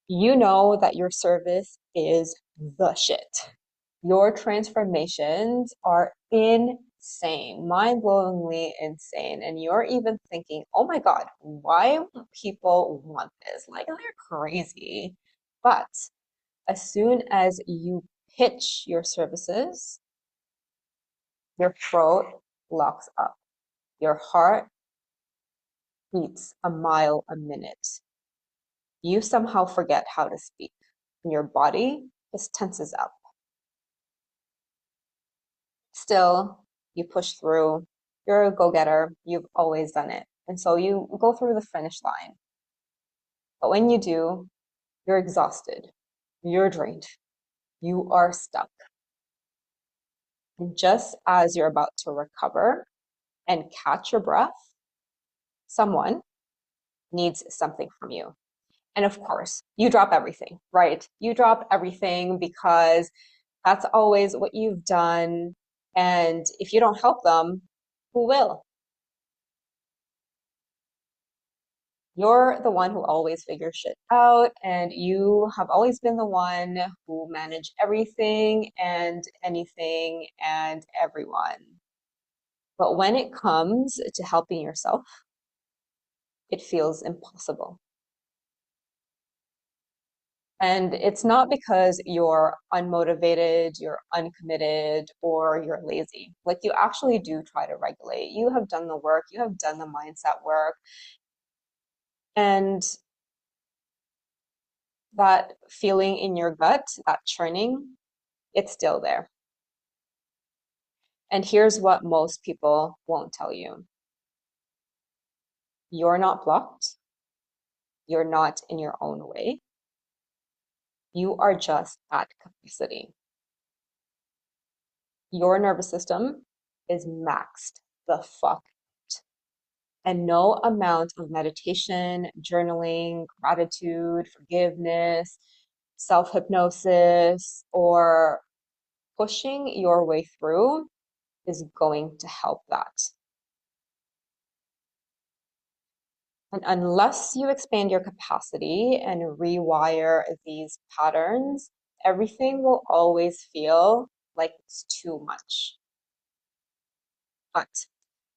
You know that your service is the shit. Your transformations are insane, mind-blowingly insane. And you're even thinking, oh my God, why would people want this? Like, they're crazy. But as soon as you pitch your services, your throat locks up. Your heart beats a mile a minute. You somehow forget how to speak, and your body just tenses up. Still, you push through. You're a go-getter. You've always done it. And so you go through the finish line. But when you do, you're exhausted. You're drained. You are stuck. And just as you're about to recover and catch your breath, someone needs something from you. And of course, you drop everything, right? You drop everything because that's always what you've done. And if you don't help them, who will? You're the one who always figures shit out, and you have always been the one who managed everything and anything and everyone. But when it comes to helping yourself, it feels impossible. And it's not because you're unmotivated, you're uncommitted, or you're lazy. Like, you actually do try to regulate. You have done the work, you have done the mindset work, and that feeling in your gut, that churning, it's still there. And here's what most people won't tell you. You're not blocked. You're not in your own way. You are just at capacity. Your nervous system is maxed the fuck out. And no amount of meditation, journaling, gratitude, forgiveness, self-hypnosis, or pushing your way through is going to help that. And unless you expand your capacity and rewire these patterns, everything will always feel like it's too much. But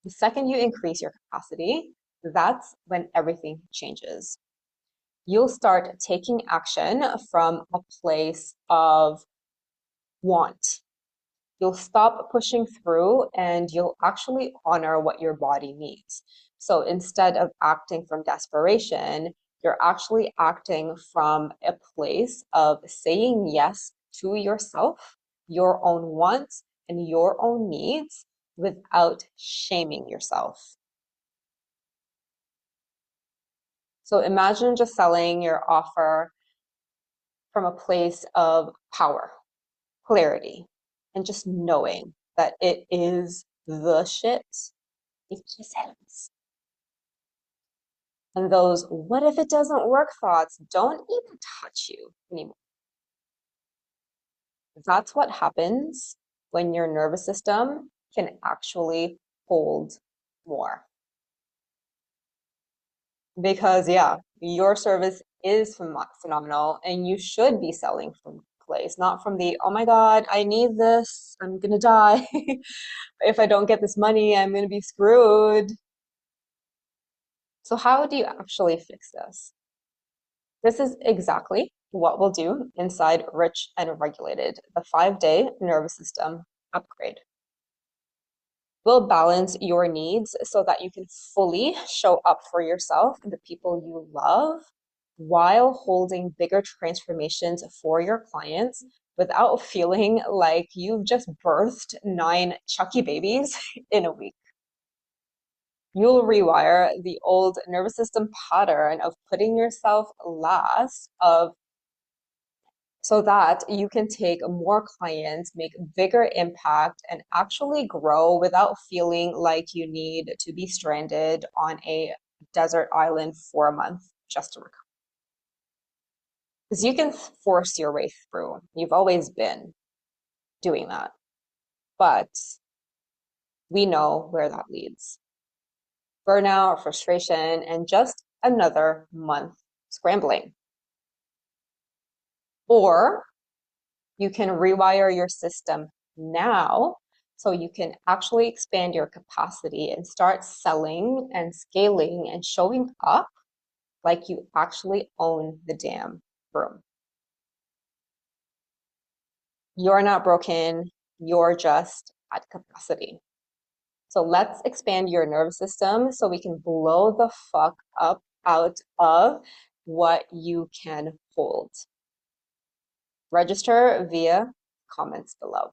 the second you increase your capacity, that's when everything changes. You'll start taking action from a place of want. You'll stop pushing through and you'll actually honor what your body needs. So instead of acting from desperation, you're actually acting from a place of saying yes to yourself, your own wants, and your own needs without shaming yourself. So imagine just selling your offer from a place of power, clarity, and just knowing that it is the shit. It just happens. And those what if it doesn't work thoughts don't even touch you anymore. That's what happens when your nervous system can actually hold more. Because, yeah, your service is phenomenal and you should be selling from place, not from the, oh my God, I need this, I'm gonna die. If I don't get this money, I'm gonna be screwed. So how do you actually fix this? This is exactly what we'll do inside Rich and Regulated, the 5-day nervous system upgrade. We'll balance your needs so that you can fully show up for yourself and the people you love while holding bigger transformations for your clients without feeling like you've just birthed 9 Chucky babies in a week. You'll rewire the old nervous system pattern of putting yourself last, of so that you can take more clients, make bigger impact, and actually grow without feeling like you need to be stranded on a desert island for a month just to recover. Because you can force your way through. You've always been doing that. But we know where that leads. Burnout, frustration, and just another month scrambling. Or you can rewire your system now so you can actually expand your capacity and start selling and scaling and showing up like you actually own the damn room. You're not broken, you're just at capacity. So let's expand your nervous system so we can blow the fuck up out of what you can hold. Register via comments below.